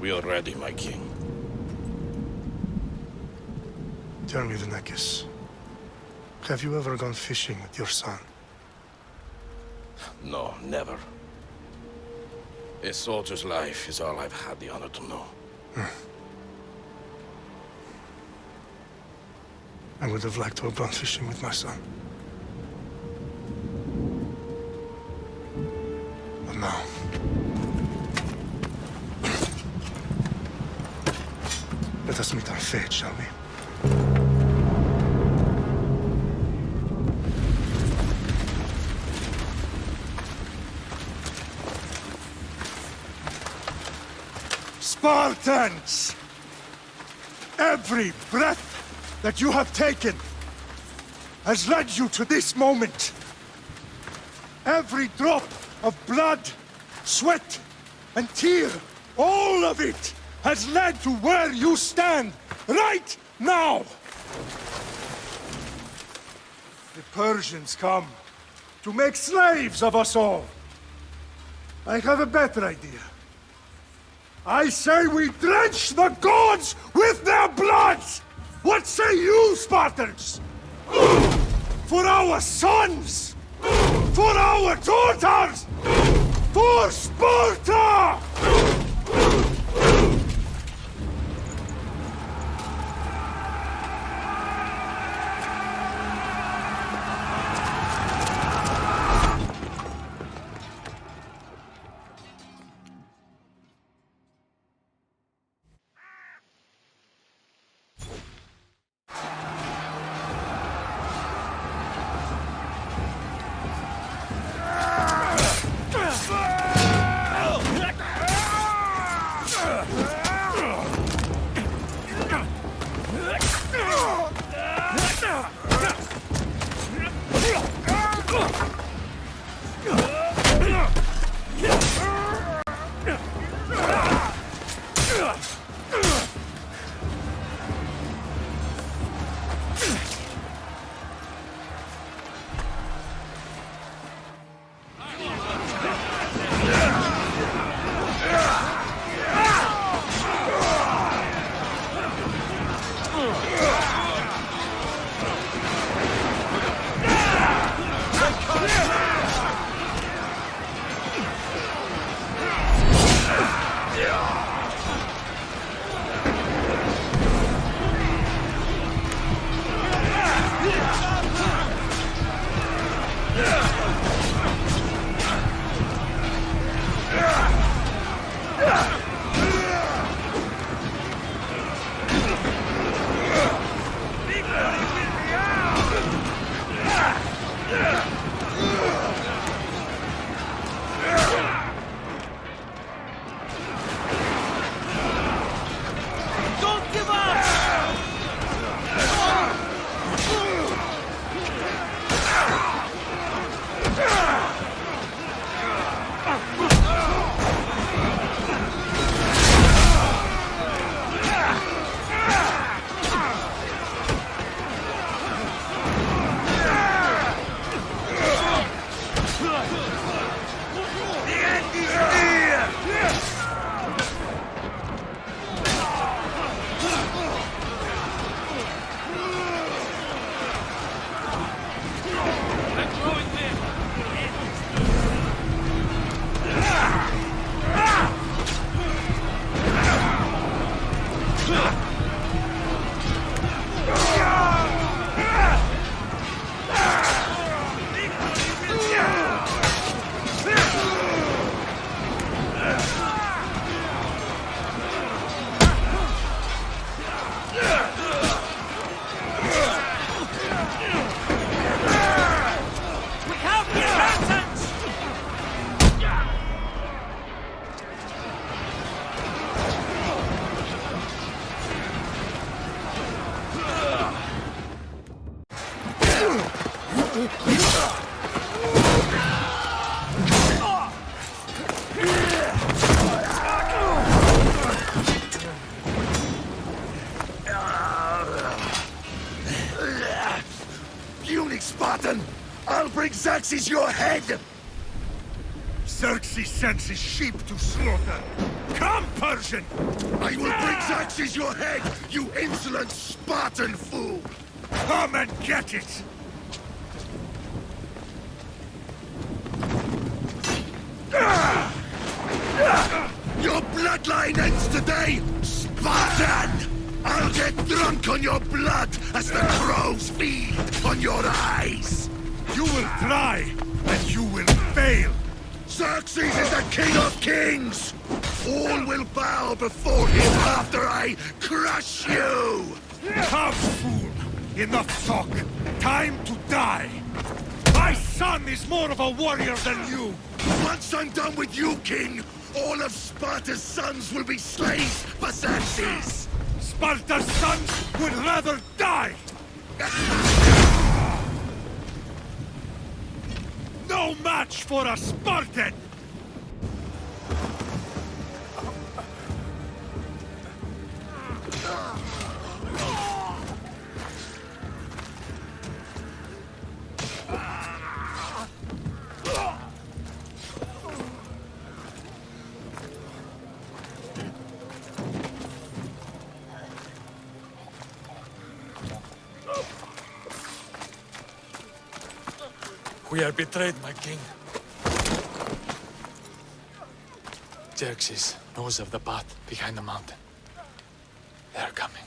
We are ready, my king. Tell me, Leonidas, have you ever gone fishing with your son? No, never. A soldier's life is all I've had the honor to know. I would have liked to have gone fishing with my son. But now... let us meet our fate, shall we? Spartans! Every breath that you have taken has led you to this moment. Every drop of blood, sweat, and tear, all of it has led to where you stand right now. The Persians come to make slaves of us all. I have a better idea. I say we drench the gods with their blood! What say you, Spartans? For our sons! For our daughters! For Sparta! Spartan! I'll bring Xerxes your head! Xerxes sends his sheep to slaughter. Come, Persian! I will bring Xerxes your head, you insolent Spartan fool! Come and get it! Your bloodline ends today, Spartan! I'll get drunk on your blood as the crows feed on your eyes! You will try, and you will fail! Xerxes is the king of kings! All will bow before him after I crush you! Come, fool! Enough talk! Time to die! My son is more of a warrior than you! Once I'm done with you, king, all of Sparta's sons will be slaves for Xerxes! Sparta's sons would rather die! No match for a Spartan! We are betrayed, my king. Xerxes knows of the path behind the mountain. They're coming.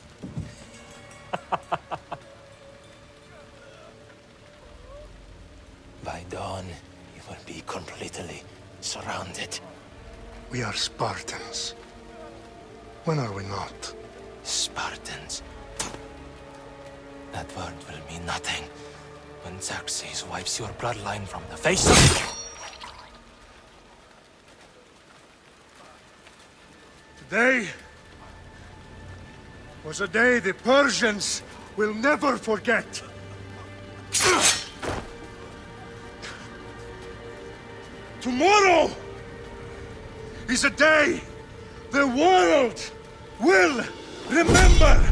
By dawn, you will be completely surrounded. We are Spartans. When are we not? Spartans. That word will mean nothing when Xerxes wipes your bloodline from the face of... Today was a day the Persians will never forget. Tomorrow is a day the world will remember.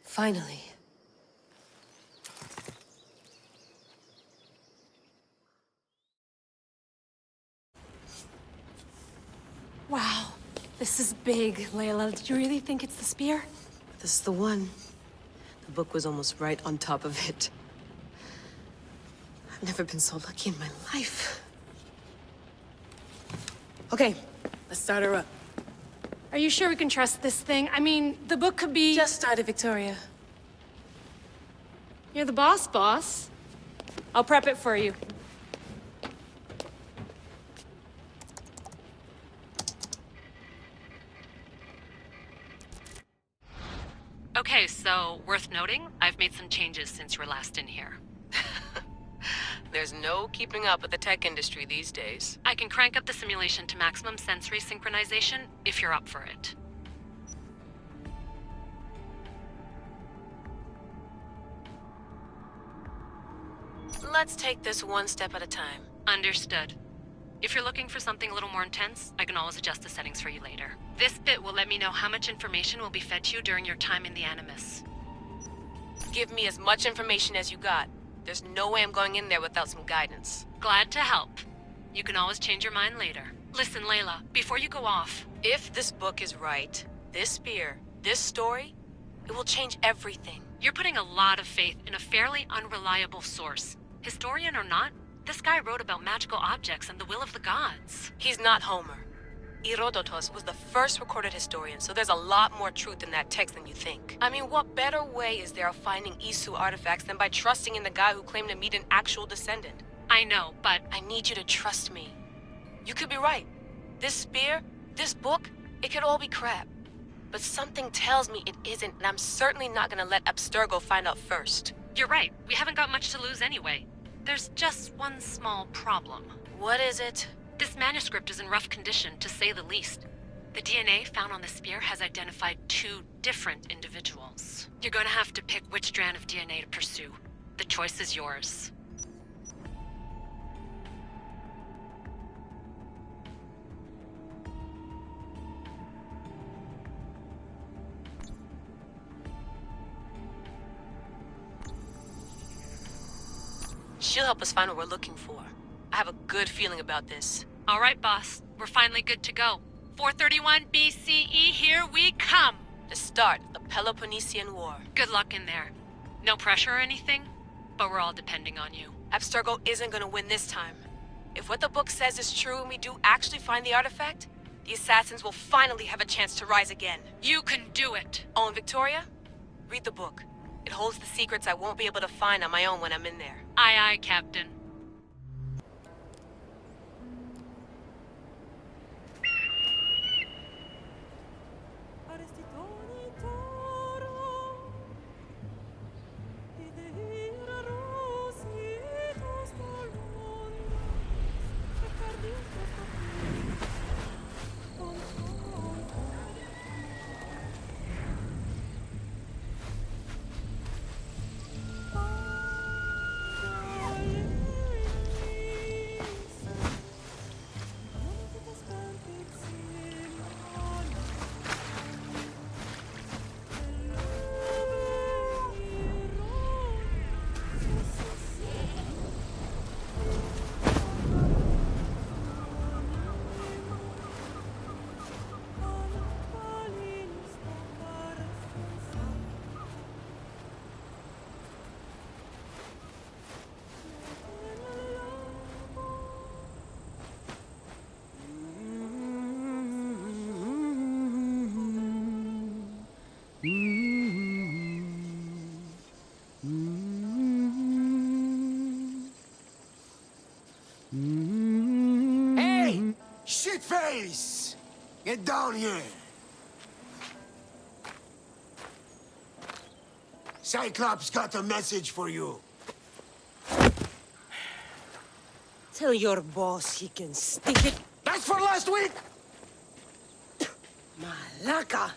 Finally. Wow, this is big, Layla. Did you really think it's the spear? This is the one. The book was almost right on top of it. I've never been so lucky in my life. Okay, let's start her up. Are you sure we can trust this thing? I mean, the book could be... Just started, Victoria. You're the boss. I'll prep it for you. Okay, so worth noting, I've made some changes since you were last in here. There's no keeping up with the tech industry these days. I can crank up the simulation to maximum sensory synchronization if you're up for it. Let's take this one step at a time. Understood. If you're looking for something a little more intense, I can always adjust the settings for you later. This bit will let me know how much information will be fed to you during your time in the Animus. Give me as much information as you got. There's no way I'm going in there without some guidance. Glad to help. You can always change your mind later. Listen, Layla, before you go off... If this book is right, this spear, this story, it will change everything. You're putting a lot of faith in a fairly unreliable source. Historian or not, this guy wrote about magical objects and the will of the gods. He's not Homer. Herodotus was the first recorded historian, so there's a lot more truth in that text than you think. I mean, what better way is there of finding Isu artifacts than by trusting in the guy who claimed to meet an actual descendant? I know, but... I need you to trust me. You could be right. This spear, this book, it could all be crap. But something tells me it isn't, and I'm certainly not gonna let Abstergo find out first. You're right. We haven't got much to lose anyway. There's just one small problem. What is it? This manuscript is in rough condition, to say the least. The DNA found on the spear has identified 2 different individuals. You're going to have to pick which strand of DNA to pursue. The choice is yours. She'll help us find what we're looking for. I have a good feeling about this. All right, boss. We're finally good to go. 431 BCE, here we come! To start the Peloponnesian War. Good luck in there. No pressure or anything, but we're all depending on you. Abstergo isn't gonna win this time. If what the book says is true and we do actually find the artifact, the assassins will finally have a chance to rise again. You can do it! Oh, and Victoria? Read the book. It holds the secrets I won't be able to find on my own when I'm in there. Aye, aye, Captain. Hey! Shitface! Get down here! Cyclops got a message for you. Tell your boss he can stick it. That's for last week! Malaka!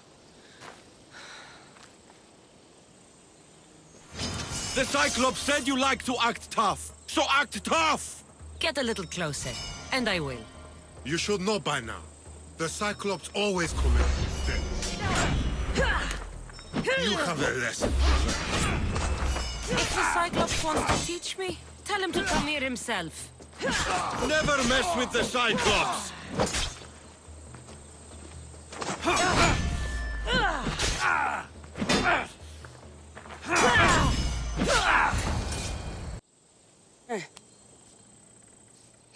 The Cyclops said you like to act tough, so act tough! Get a little closer, and I will. You should know by now. The Cyclops always come in. You have a lesson. If the Cyclops wants to teach me, tell him to come here himself. Never mess with the Cyclops!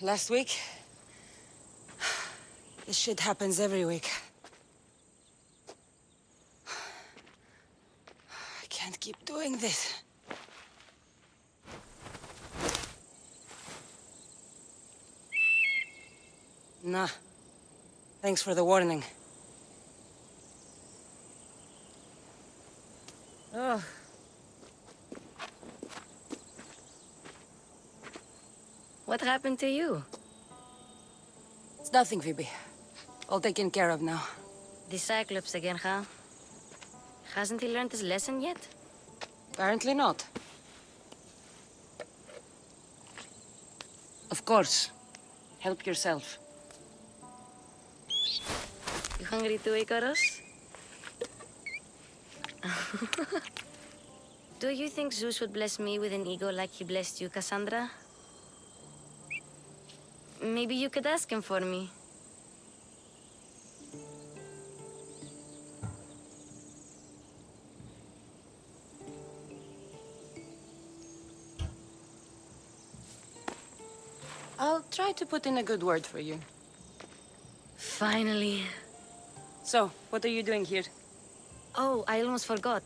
Last week? This shit happens every week. I can't keep doing this. Nah. Thanks for the warning. Oh. What happened to you? It's nothing, Phoebe. All taken care of now. The Cyclops again, huh? Hasn't he learned his lesson yet? Apparently not. Of course. Help yourself. You hungry too, Icarus? Do you think Zeus would bless me with an ego like he blessed you, Cassandra? Maybe you could ask him for me. I'll try to put in a good word for you. Finally. So, what are you doing here? Oh, I almost forgot.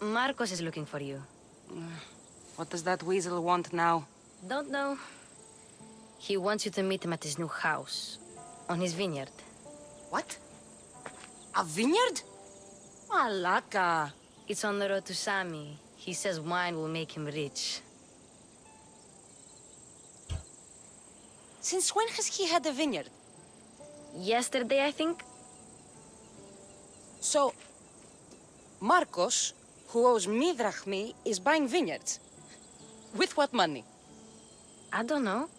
Markos is looking for you. What does that weasel want now? Don't know. He wants you to meet him at his new house. On his vineyard. What? A vineyard? Malaka. It's on the road to Sami. He says wine will make him rich. Since when has he had a vineyard? Yesterday, I think? So, Markos, who owes me drachmi, is buying vineyards. With what money? I don't know.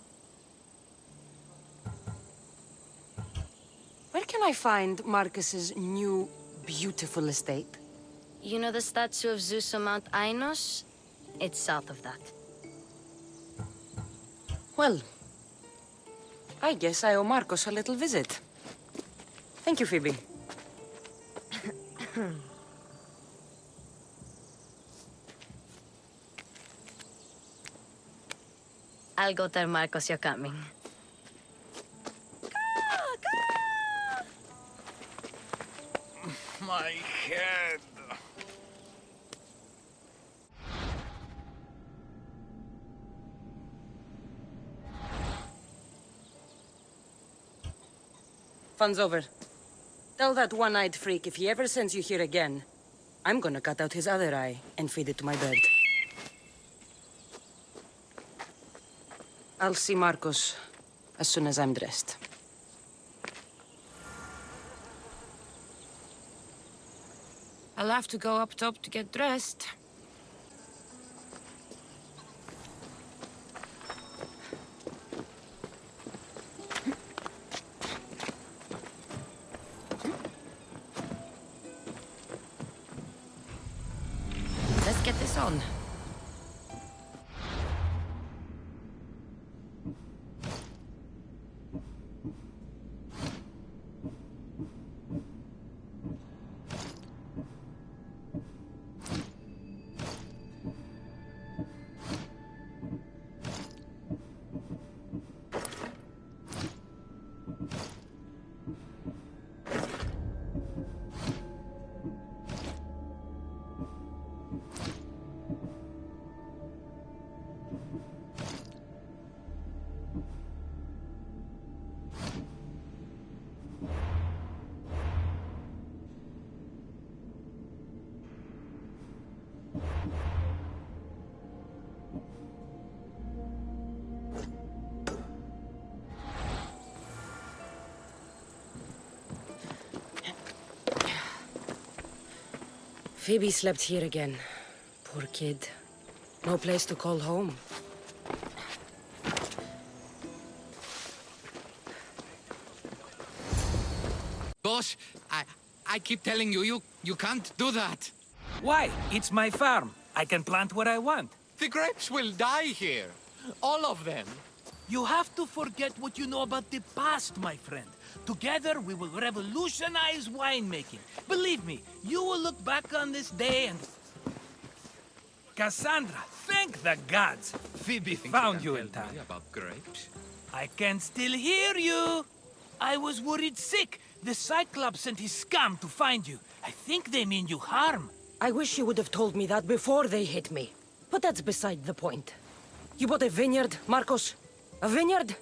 Where can I find Marcus's new, beautiful estate? You know the statue of Zeus on Mount Ainos? It's south of that. Well, I guess I owe Markos a little visit. Thank you, Phoebe. I'll go tell Markos you're coming. My head. Fun's over. Tell that one-eyed freak if he ever sends you here again, I'm gonna cut out his other eye and feed it to my bird. I'll see Markos as soon as I'm dressed. I'll have to go up top to get dressed. Let's get this on. Phoebe slept here again. Poor kid. No place to call home. Boss, I keep telling you, you can't do that. Why? It's my farm. I can plant what I want. The grapes will die here. All of them. You have to forget what you know about the past, my friend. Together, we will revolutionize winemaking. Believe me, you will look back on this day and... Kassandra, thank the gods! Phoebe found you in time. About grapes? I can still hear you! I was worried sick. The Cyclops and his scum to find you. I think they mean you harm. I wish you would have told me that before they hit me. But that's beside the point. You bought a vineyard, Markos? A vineyard?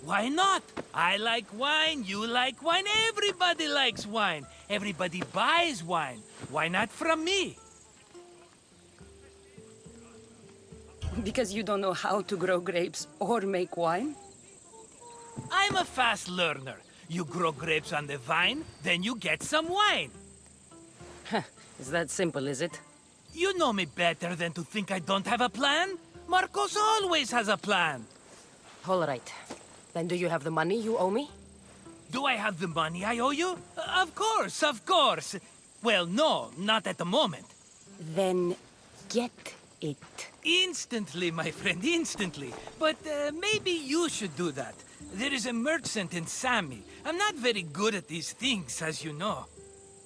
Why not? I like wine, you like wine, everybody likes wine. Everybody buys wine. Why not from me? Because you don't know how to grow grapes or make wine? I'm a fast learner. You grow grapes on the vine, then you get some wine. Is that simple, is it? You know me better than to think I don't have a plan. Markos always has a plan. All right. Then do you have the money you owe me? Do I have the money I owe you? Of course, of course. Well, no, not at the moment. Then get it. Instantly, my friend, instantly. But maybe you should do that. There is a merchant in Sami. I'm not very good at these things, as you know.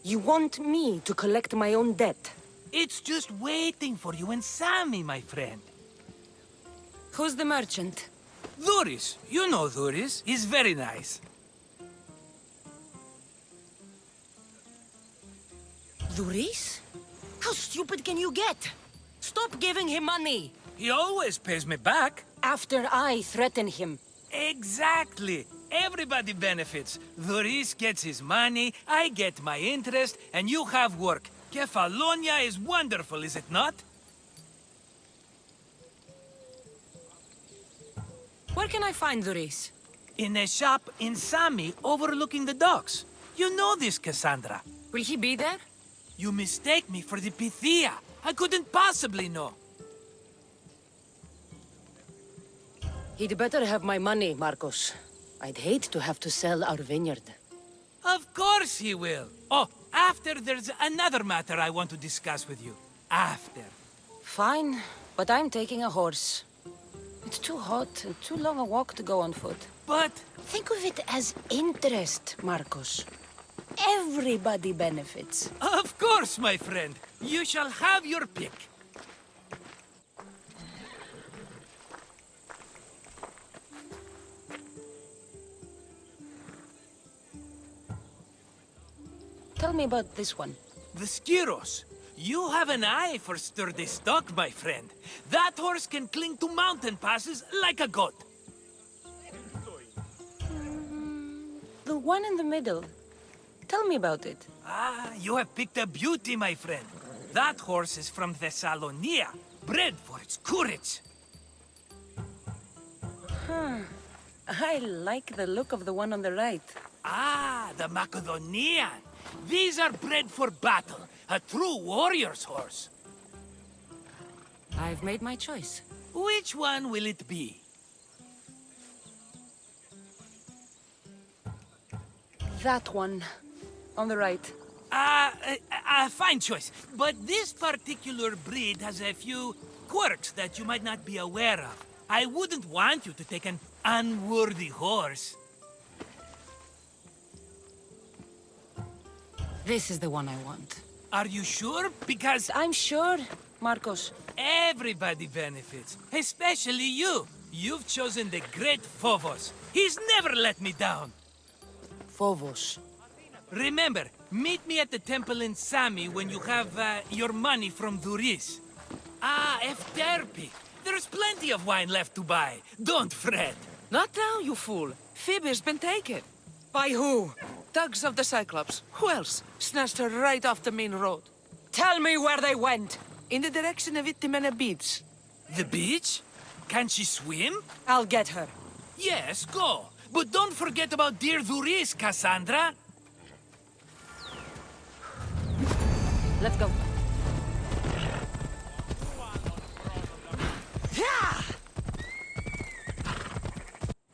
You want me to collect my own debt? It's just waiting for you in Sami, my friend. Who's the merchant? Dhuris. You know Dhuris. He's very nice. Dhuris? How stupid can you get? Stop giving him money! He always pays me back. After I threaten him. Exactly. Everybody benefits. Dhuris gets his money, I get my interest, and you have work. Kefalonia is wonderful, is it not? Where can I find Dhuris? In a shop in Sami, overlooking the docks. You know this, Kassandra. Will he be there? You mistake me for the Pythia. I couldn't possibly know. He'd better have my money, Markos. I'd hate to have to sell our vineyard. Of course he will. Oh, after there's another matter I want to discuss with you. After. Fine, but I'm taking a horse. It's too hot and too long a walk to go on foot. But think of it as interest, Markos. Everybody benefits. of course, my friend. You shall have your pick. Tell me about this one. The Skiros. You have an eye for sturdy stock, my friend. That horse can cling to mountain passes like a goat. The one in the middle. Tell me about it. Ah, you have picked a beauty, my friend. That horse is from Thessalonia, bred for its courage. Huh. I like the look of the one on the right. Ah, the Macedonian. These are bred for battle, a true warrior's horse. I've made my choice. Which one will it be? That one. On the right. Fine choice. But this particular breed has a few quirks that you might not be aware of. I wouldn't want you to take an unworthy horse. This is the one I want. Are you sure? Because I'm sure, Markos. everybody benefits, especially you. You've chosen the great Phobos. He's never let me down. Phobos. Remember, meet me at the temple in Sami when you have your money from Duris. Ah, Efterpi. There's plenty of wine left to buy. Don't fret. Not now, you fool. Phoebe's been taken. By who? Thugs of the Cyclops. Who else? Snatched her right off the main road. Tell me where they went! In the direction of Itimena Beach. The beach? Can she swim? I'll get her. Yes, go. But don't forget about dear Duris, Kassandra. Let's go.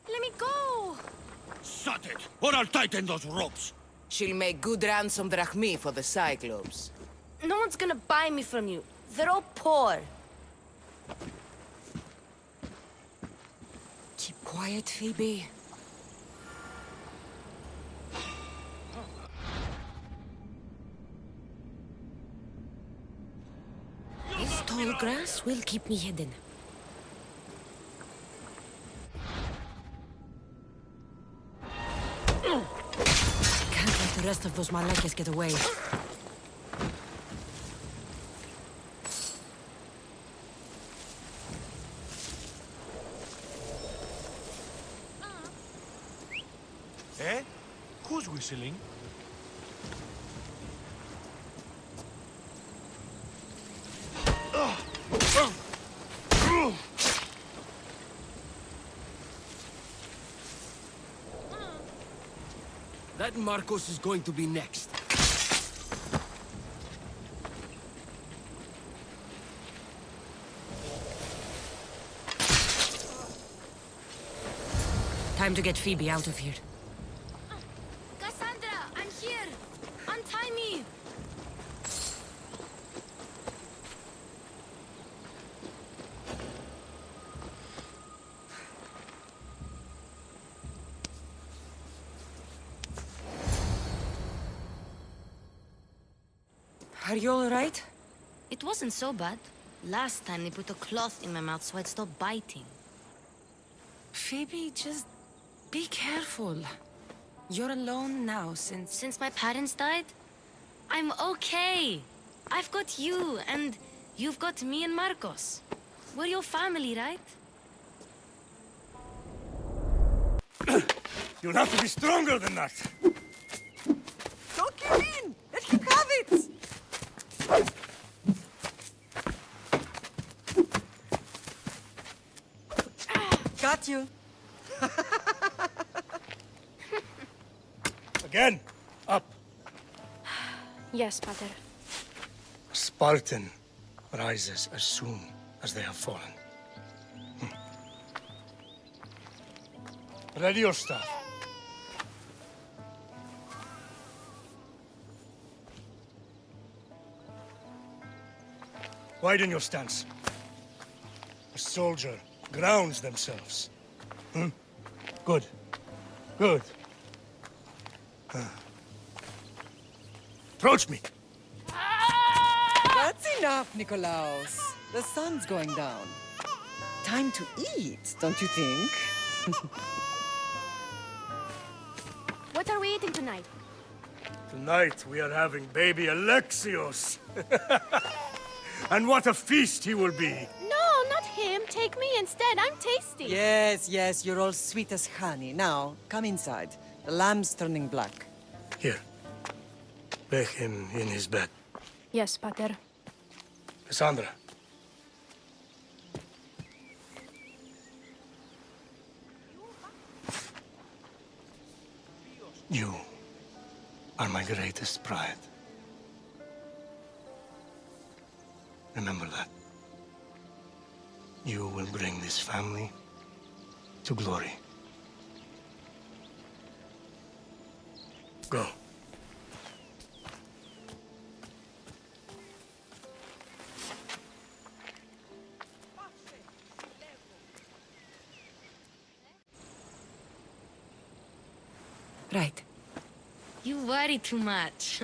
Let me go! Shut it, or I'll tighten those ropes. She'll make good ransom drachmi for the Cyclops. No one's gonna buy me from you. They're all poor. Keep quiet, Phoebe. This tall grass will keep me hidden. Can't let the rest of those Malakas get away. Eh? Who's whistling? That Markos is going to be next. Time to get Phoebe out of here. Kassandra, I'm here! Untie me! Are you all right? It wasn't so bad. Last time they put a cloth in my mouth so I'd stop biting. Phoebe, just be careful. You're alone now Since my parents died? I'm okay. I've got you, and you've got me and Markos. We're your family, right? You'll have to be stronger than that. Don't give in! Let him have it! Got you. Again, up. Yes, Pater. A Spartan rises as soon as they have fallen. Ready your staff. Widen your stance. A soldier grounds themselves. Hmm? Good. Good. Approach me. That's enough, Nikolaos. The sun's going down. Time to eat, don't you think? What are we eating tonight? Tonight we are having baby Alexios. And what a feast he will be. No, not him. Take me instead. I'm tasty. Yes, yes, you're all sweet as honey. Now, come inside. The lamb's turning black. Here. Lay him in his bed. Yes, Pater. Kassandra. You are my greatest pride. Remember that. You will bring this family to glory. Go. Right. You worry too much.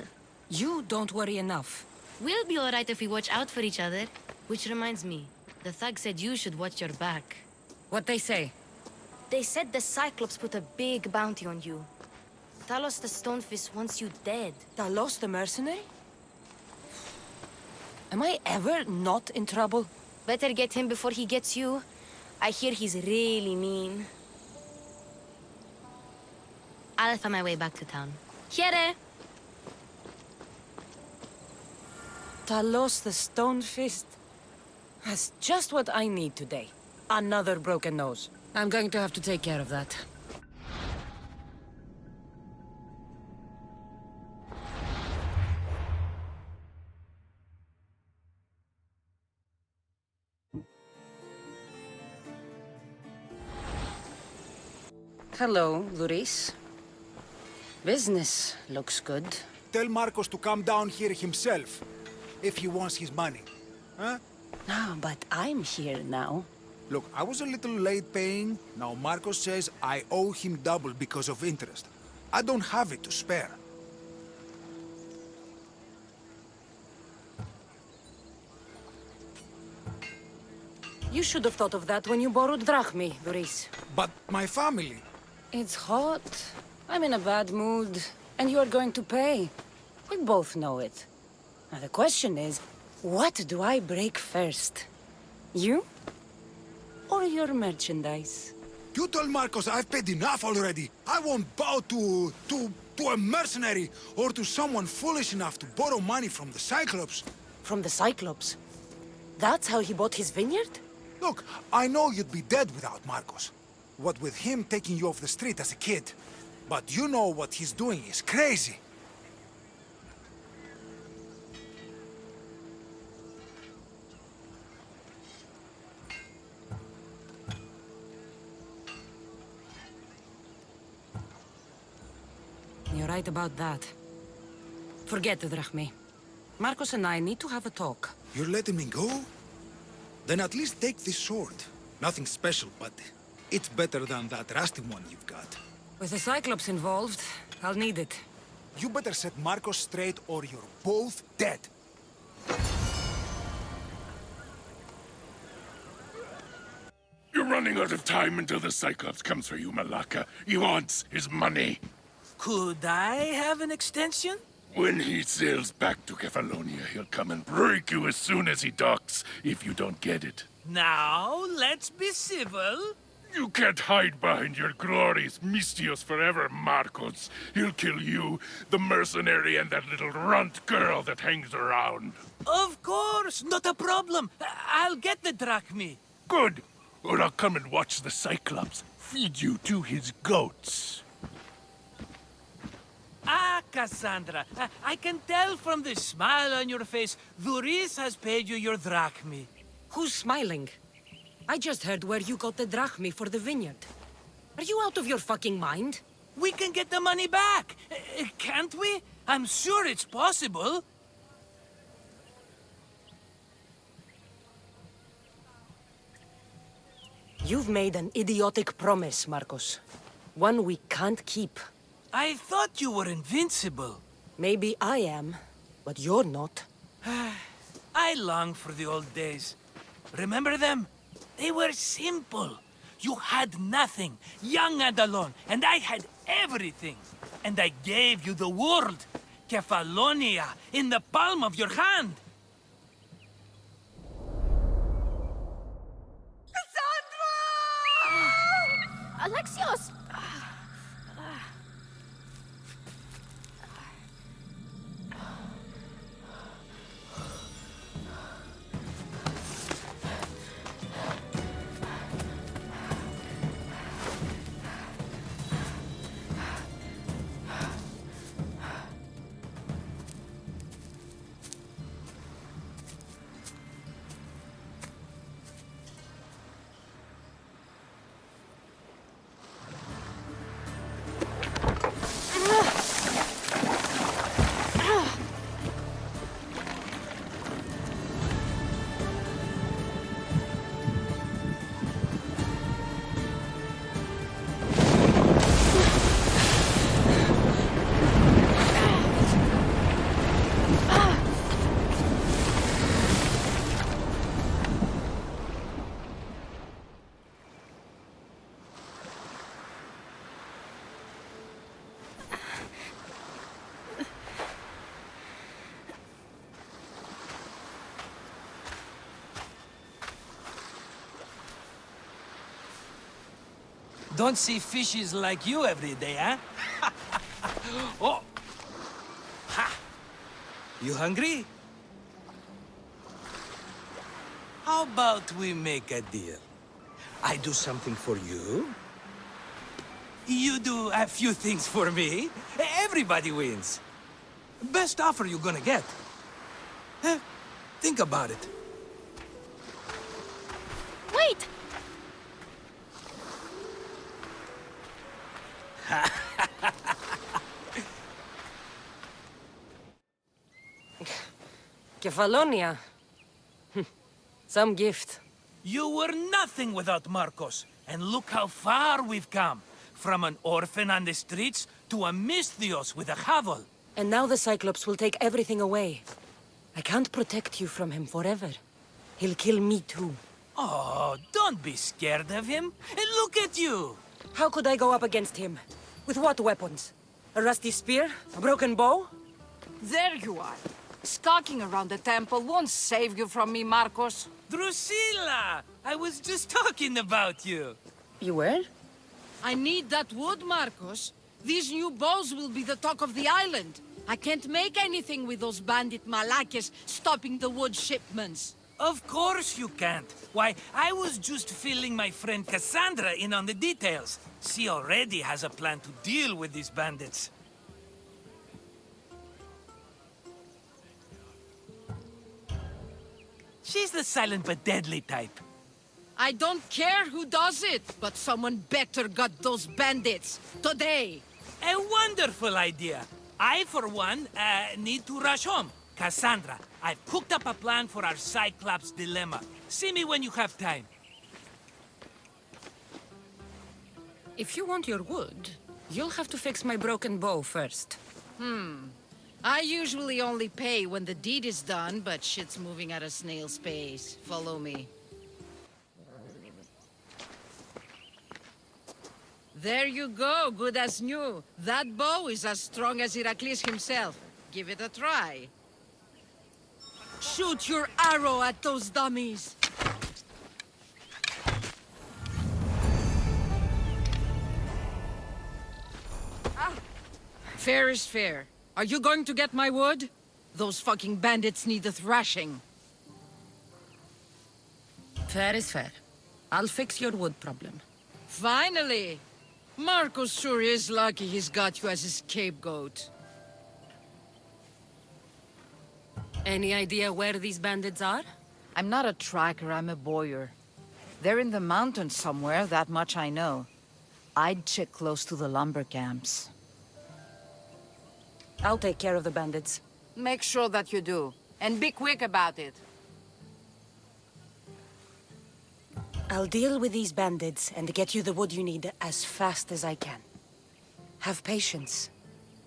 You don't worry enough. We'll be alright if we watch out for each other. Which reminds me, the thug said you should watch your back. What they say? They said the Cyclops put a big bounty on you. Talos the Stonefist wants you dead. Talos the mercenary? Am I ever not in trouble? Better get him before he gets you. I hear he's really mean. I'll find my way back to town. Here! Talos the Stonefist? That's just what I need today. Another broken nose. I'm going to have to take care of that. Hello, Luris. Business looks good. Tell Markos to come down here himself, if he wants his money. Huh? No, but I'm here now. Look, I was a little late paying. Now Markos says I owe him double because of interest. I don't have it to spare. You should have thought of that when you borrowed drachmi, Luris. But my family... It's hot. I'm in a bad mood, and you are going to pay. We both know it. Now the question is, what do I break first? You? Or your merchandise? You told Markos I've paid enough already. I won't bow to a mercenary or to someone foolish enough to borrow money from the Cyclops. From the Cyclops? That's how he bought his vineyard? Look, I know you'd be dead without Markos. What with him taking you off the street as a kid. But you know what he's doing is crazy. You're right about that. Forget the drachmi. Markos and I need to have a talk. You're letting me go? Then at least take this sword. Nothing special, but it's better than that rusty one you've got. With the Cyclops involved, I'll need it. You better set Markos straight or you're both dead. You're running out of time until the Cyclops comes for you, Malaka. He wants his money. Could I have an extension? When he sails back to Kefalonia, he'll come and break you as soon as he docks, if you don't get it. Now, let's be civil. You can't hide behind your glories, Misthios forever, Markos. He'll kill you, the mercenary, and that little runt girl that hangs around. Of course, not a problem. I'll get the drachmi. Good. Or I'll come and watch the Cyclops feed you to his goats. Ah, Kassandra, I can tell from the smile on your face, Luris has paid you your drachmi. Who's smiling? I just heard where you got the drachmi for the vineyard. Are you out of your fucking mind? We can get the money back, can't we? I'm sure it's possible. You've made an idiotic promise, Markos. One we can't keep. I thought you were invincible. Maybe I am, but you're not. I long for the old days. Remember them? They were simple. You had nothing, young and alone, and I had everything. And I gave you the world, Kefalonia, in the palm of your hand. Alexios! Don't see fishes like you every day, huh? Oh! Ha! You hungry? How about we make a deal? I do something for you. You do a few things for me. Everybody wins. Best offer you're gonna get. Think about it. Wait! Kefalonia. Some gift. You were nothing without Markos, and look how far we've come. From an orphan on the streets to a Misthios with a hovel. And now the Cyclops will take everything away. I can't protect you from him forever. He'll kill me too. Oh, don't be scared of him. And look at you. How could I go up against him? With what weapons? A rusty spear? A broken bow? There you are. Skulking around the temple won't save you from me, Markos. Drusilla! I was just talking about you. You were? I need that wood, Markos. These new bows will be the talk of the island. I can't make anything with those bandit malakes stopping the wood shipments. Of course you can't. Why, I was just filling my friend Kassandra in on the details. She already has a plan to deal with these bandits. She's the silent but deadly type. I don't care who does it, but someone better got those bandits. Today! A wonderful idea. I, for one, need to rush home. Kassandra, I've cooked up a plan for our Cyclops dilemma. See me when you have time. If you want your wood, you'll have to fix my broken bow first. I usually only pay when the deed is done, but shit's moving at a snail's pace. Follow me. There you go, good as new. That bow is as strong as Heracles himself. Give it a try. Shoot your arrow at those dummies! Fair is fair. Are you going to get my wood? Those fucking bandits need a thrashing. Fair is fair. I'll fix your wood problem. Finally! Markos sure is lucky he's got you as his scapegoat. Any idea where these bandits are? I'm not a tracker, I'm a boyer. They're in the mountains somewhere, that much I know. I'd check close to the lumber camps. I'll take care of the bandits. Make sure that you do. And be quick about it. I'll deal with these bandits and get you the wood you need as fast as I can. Have patience.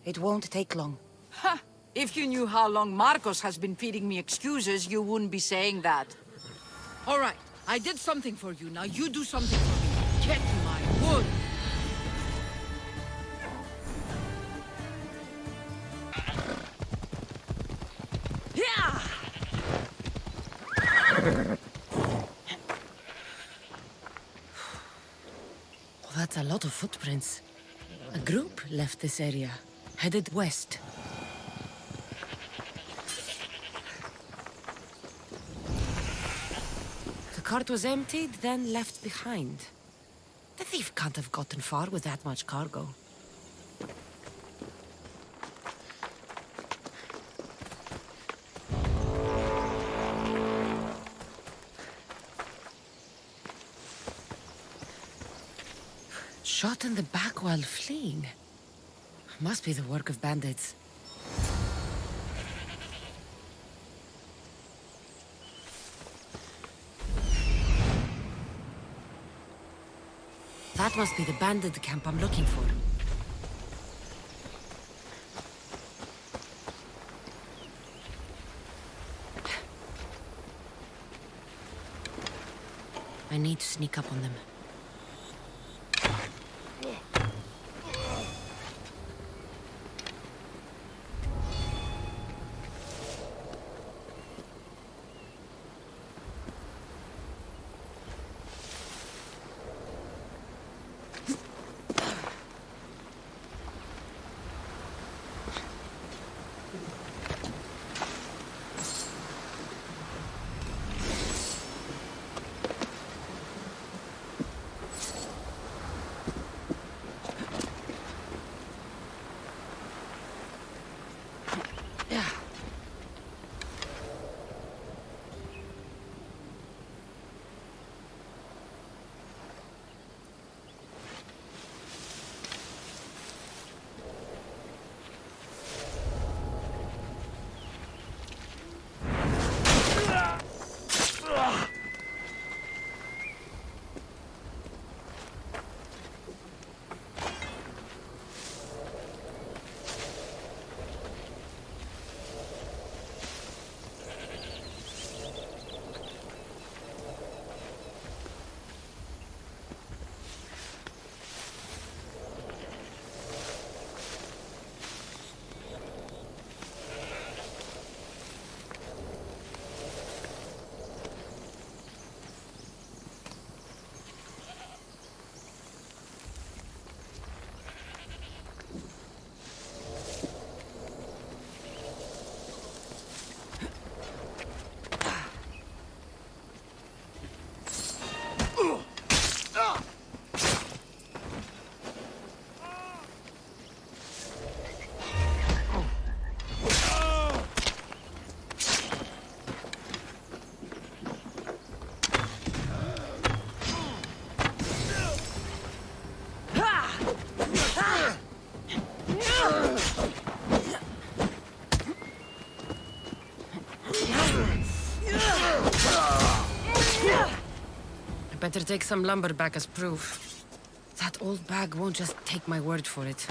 It won't take long. Ha! If you knew how long Markos has been feeding me excuses, you wouldn't be saying that. All right, I did something for you. Now you do something for me. Get my wood! Yeah! Well, that's a lot of footprints. A group left this area, headed west. The cart was emptied, then left behind. The thief can't have gotten far with that much cargo. Shot in the back while fleeing. Must be the work of bandits. That must be the bandit camp I'm looking for. I need to sneak up on them. Better take some lumber back as proof. That old bag won't just take my word for it.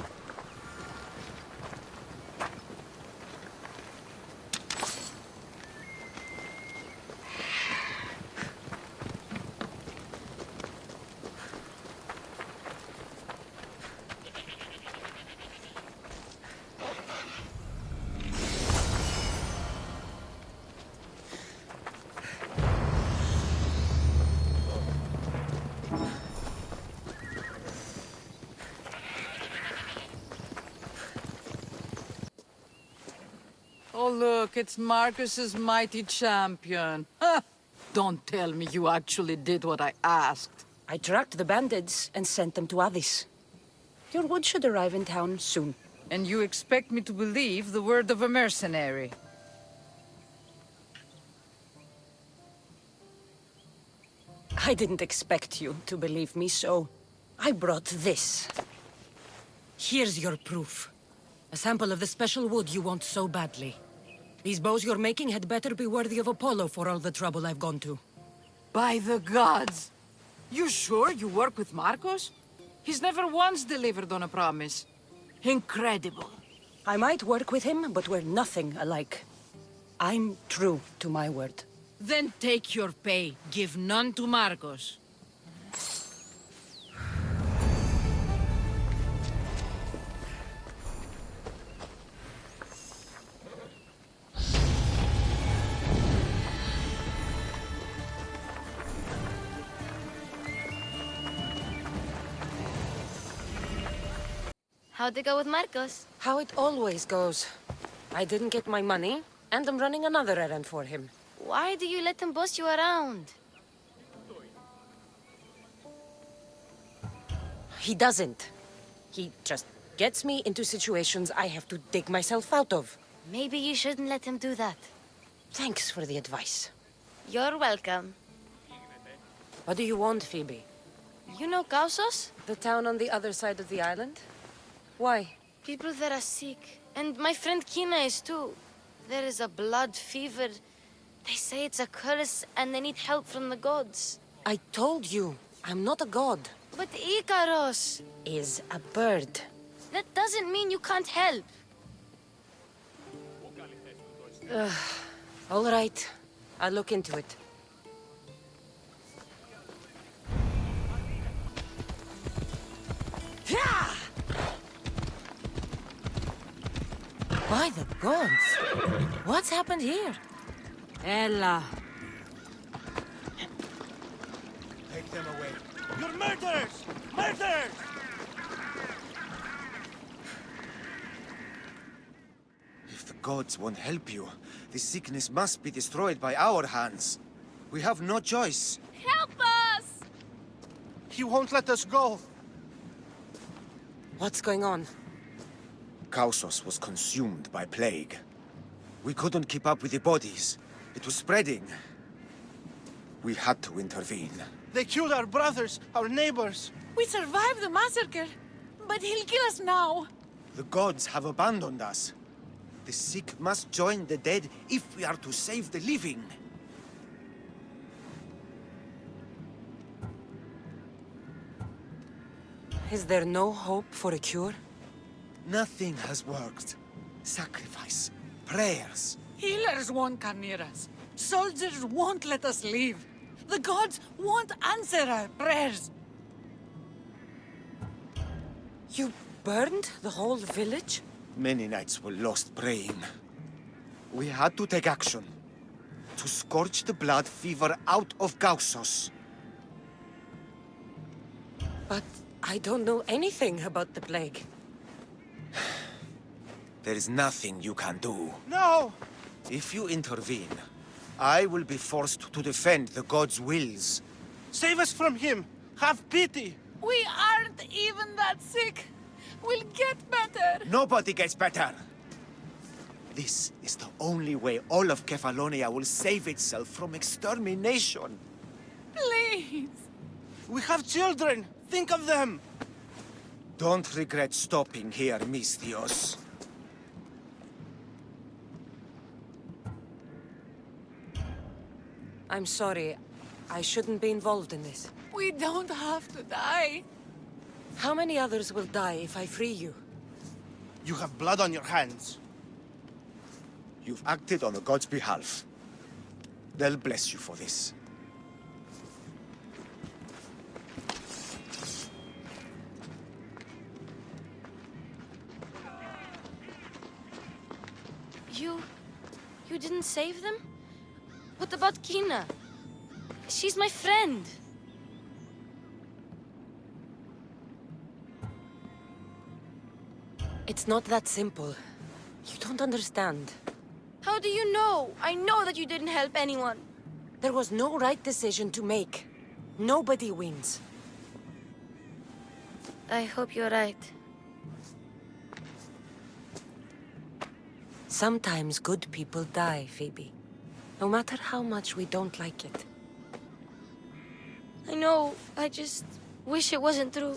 Oh, look, it's Markos's mighty champion. Ha! Don't tell me you actually did what I asked. I tracked the bandits and sent them to Odyssey. Your wood should arrive in town soon. And you expect me to believe the word of a mercenary? I didn't expect you to believe me, so I brought this. Here's your proof. A sample of the special wood you want so badly. These bows you're making had better be worthy of Apollo for all the trouble I've gone to. By the gods! You sure you work with Markos? He's never once delivered on a promise. Incredible. I might work with him, but we're nothing alike. I'm true to my word. Then take your pay. Give none to Markos. How'd it go with Markos? How it always goes. I didn't get my money, and I'm running another errand for him. Why do you let him boss you around? He doesn't. He just gets me into situations I have to dig myself out of. Maybe you shouldn't let him do that. Thanks for the advice. You're welcome. What do you want, Phoebe? You know Kausos? The town on the other side of the island? Why? People there are sick. And my friend Kina is too. There is a blood fever. They say it's a curse and they need help from the gods. I told you, I'm not a god. But Ikaros is a bird. That doesn't mean you can't help. All right. I'll look into it. By the gods! What's happened here? Ella. Take them away. You're murderers! Murderers! If the gods won't help you, this sickness must be destroyed by our hands. We have no choice. Help us! He won't let us go. What's going on? Kausos was consumed by plague. We couldn't keep up with the bodies. It was spreading. We had to intervene. They killed our brothers, our neighbors. We survived the massacre, but he'll kill us now. The gods have abandoned us. The sick must join the dead if we are to save the living. Is there no hope for a cure? Nothing has worked. Sacrifice, prayers. Healers won't come near us. Soldiers won't let us leave. The gods won't answer our prayers. You burned the whole village? Many nights were lost praying. We had to take action. To scorch the blood fever out of Kausos. But I don't know anything about the plague. There is nothing you can do. No! If you intervene, I will be forced to defend the gods' wills. Save us from him! Have pity! We aren't even that sick. We'll get better. Nobody gets better! This is the only way all of Kefalonia will save itself from extermination. Please! We have children! Think of them! Don't regret stopping here, Misthios. I'm sorry. I shouldn't be involved in this. We don't have to die. How many others will die if I free you? You have blood on your hands. You've acted on the gods' behalf. They'll bless you for this. You didn't save them? What about Kina? She's my friend. It's not that simple. You don't understand. How do you know? I know that you didn't help anyone. There was no right decision to make. Nobody wins. I hope you're right. Sometimes good people die, Phoebe. No matter how much we don't like it. I know. I just wish it wasn't true.